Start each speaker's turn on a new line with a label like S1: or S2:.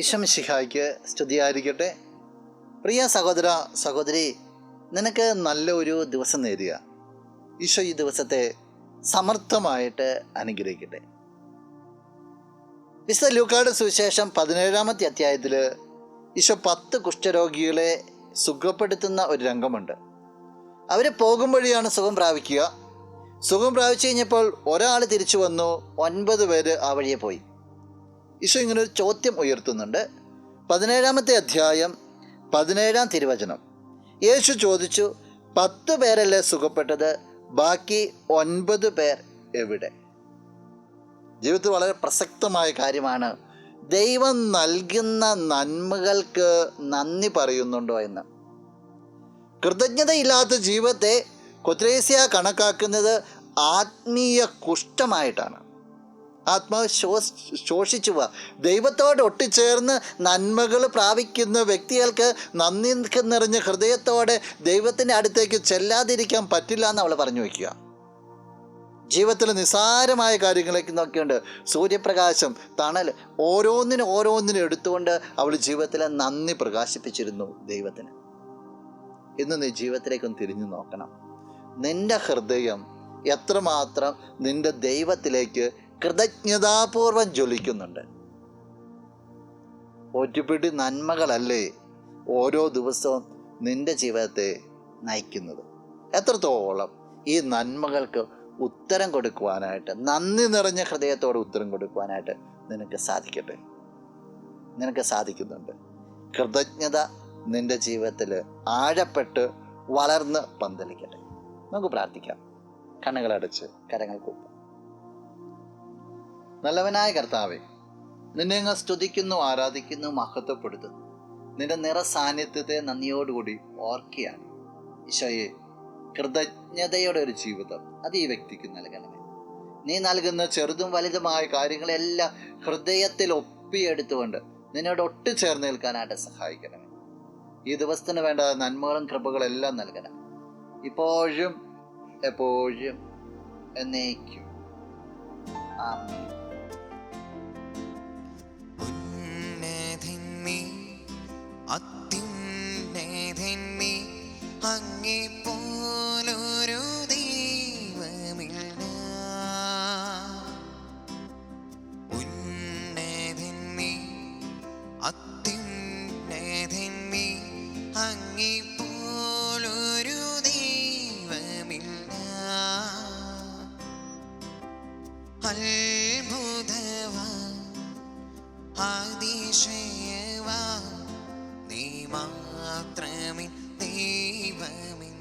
S1: ഈശോമിശിഹായ്ക്ക് സ്തുതിയായിരിക്കട്ടെ. പ്രിയ സഹോദര സഹോദരി, നിനക്ക് നല്ല ഒരു ദിവസം നേരുക. ഈശോ ഈ ദിവസത്തെ സമർത്ഥമായിട്ട് അനുഗ്രഹിക്കട്ടെ. വിശുദ്ധ ലൂക്കായുടെ സുവിശേഷം 17-ാമത്തെ അധ്യായത്തിൽ ഈശോ 10 കുഷ്ഠരോഗികളെ സുഖപ്പെടുത്തുന്ന ഒരു രംഗമുണ്ട്. അവർ പോകും വഴിയാണ് സുഖം പ്രാപിക്കുക. സുഖം പ്രാപിച്ചു കഴിഞ്ഞപ്പോൾ ഒരാൾ തിരിച്ചു വന്നു, 9 പേര് ആ വഴിയെ പോയി. ഈശോ ഇങ്ങനൊരു ചോദ്യം ഉയർത്തുന്നുണ്ട്. 17-ാമത്തെ അധ്യായം 17-ാം തിരുവചനം. യേശു ചോദിച്ചു, 10 പേരല്ലേ സുഖപ്പെട്ടത്, ബാക്കി 9 പേർ എവിടെ? ജീവിതത്തിൽ വളരെ പ്രസക്തമായ കാര്യമാണ്. ദൈവം നൽകുന്ന നന്മകൾക്ക് നന്ദി പറയുന്നുണ്ടോ എന്ന്. കൃതജ്ഞതയില്ലാത്ത ജീവിതത്തെ കൊത്രേസ്യ കണക്കാക്കുന്നത് ആത്മീയ കുഷ്ഠമായിട്ടാണ്. ആത്മാവ് ശോഷിച്ചു പോവുക. ദൈവത്തോട് ഒട്ടിച്ചേർന്ന് നന്മകൾ പ്രാപിക്കുന്ന വ്യക്തികൾക്ക് നന്ദി നിറഞ്ഞ ഹൃദയത്തോടെ ദൈവത്തിൻ്റെ അടുത്തേക്ക് ചെല്ലാതിരിക്കാൻ പറ്റില്ല എന്ന് അവൾ പറഞ്ഞു വയ്ക്കുക. ജീവിതത്തിൽ നിസ്സാരമായ കാര്യങ്ങളേക്ക് നോക്കിയുണ്ട്, സൂര്യപ്രകാശം, തണൽ, ഓരോന്നിനും എടുത്തുകൊണ്ട് അവൾ ജീവിതത്തിൽ നന്ദി പ്രകാശിപ്പിച്ചിരുന്നു ദൈവത്തിന്. ഇന്ന് നീ ജീവിതത്തിലേക്കൊന്ന് തിരിഞ്ഞു നോക്കണം. നിന്റെ ഹൃദയം എത്രമാത്രം നിന്റെ ദൈവത്തിലേക്ക് കൃതജ്ഞതാപൂർവം ജ്വലിക്കുന്നുണ്ട്. ഒരുപിടി നന്മകളല്ലേ ഓരോ ദിവസവും നിന്റെ ജീവിതത്തെ നയിക്കുന്നത്. എത്രത്തോളം ഈ നന്മകൾക്ക് ഉത്തരം കൊടുക്കുവാനായിട്ട്, നന്ദി നിറഞ്ഞ ഹൃദയത്തോടെ ഉത്തരം കൊടുക്കുവാനായിട്ട് നിനക്ക് സാധിക്കട്ടെ. നിനക്ക് സാധിക്കുന്നുണ്ട്. കൃതജ്ഞത നിന്റെ ജീവിതത്തിൽ ആഴപ്പെട്ട് വളർന്ന് പന്തലിക്കട്ടെ. നമുക്ക് പ്രാർത്ഥിക്കാം. കണ്ണുകളടച്ച് കരങ്ങൾ കൂപ്പാം. നല്ലവനായ കർത്താവേ, നിന്നെ അങ്ങ് സ്തുതിക്കുന്നു, ആരാധിക്കുന്നു, മഹത്വപ്പെടുത്തുന്നു. നിന്റെ നിറ സാന്നിധ്യത്തെ നന്ദിയോടുകൂടി ഓർക്കുകയാണ്. ഈശോയെ, കൃതജ്ഞതയുടെ ഒരു ജീവിതം അത് ഈ വ്യക്തിക്ക് നൽകണമേ. നീ നൽകുന്ന ചെറുതും വലുതുമായ കാര്യങ്ങളെല്ലാം ഹൃദയത്തിൽ ഒപ്പിയെടുത്തുകൊണ്ട് നിന്നോട് ഒട്ടിച്ചേർന്ന് നിൽക്കാനായിട്ട് സഹായിക്കണമേ. ഈ ദിവസത്തിന് വേണ്ട നന്മകളും കൃപകളെല്ലാം നൽകണം, ഇപ്പോഴും എപ്പോഴും എന്നേക്കും. ആമേൻ.
S2: അങ്ങേപ്പോലൊരു ദൈവമില്ല, ഉന്നതൻ നീ, അത്യുന്നതൻ നീ, അങ്ങേപ്പോലൊരു ദൈവമില്ല. അത്ഭുതവാൻ, അതിശയവാൻ, നീ മാത്രമേ ദൈവമേ.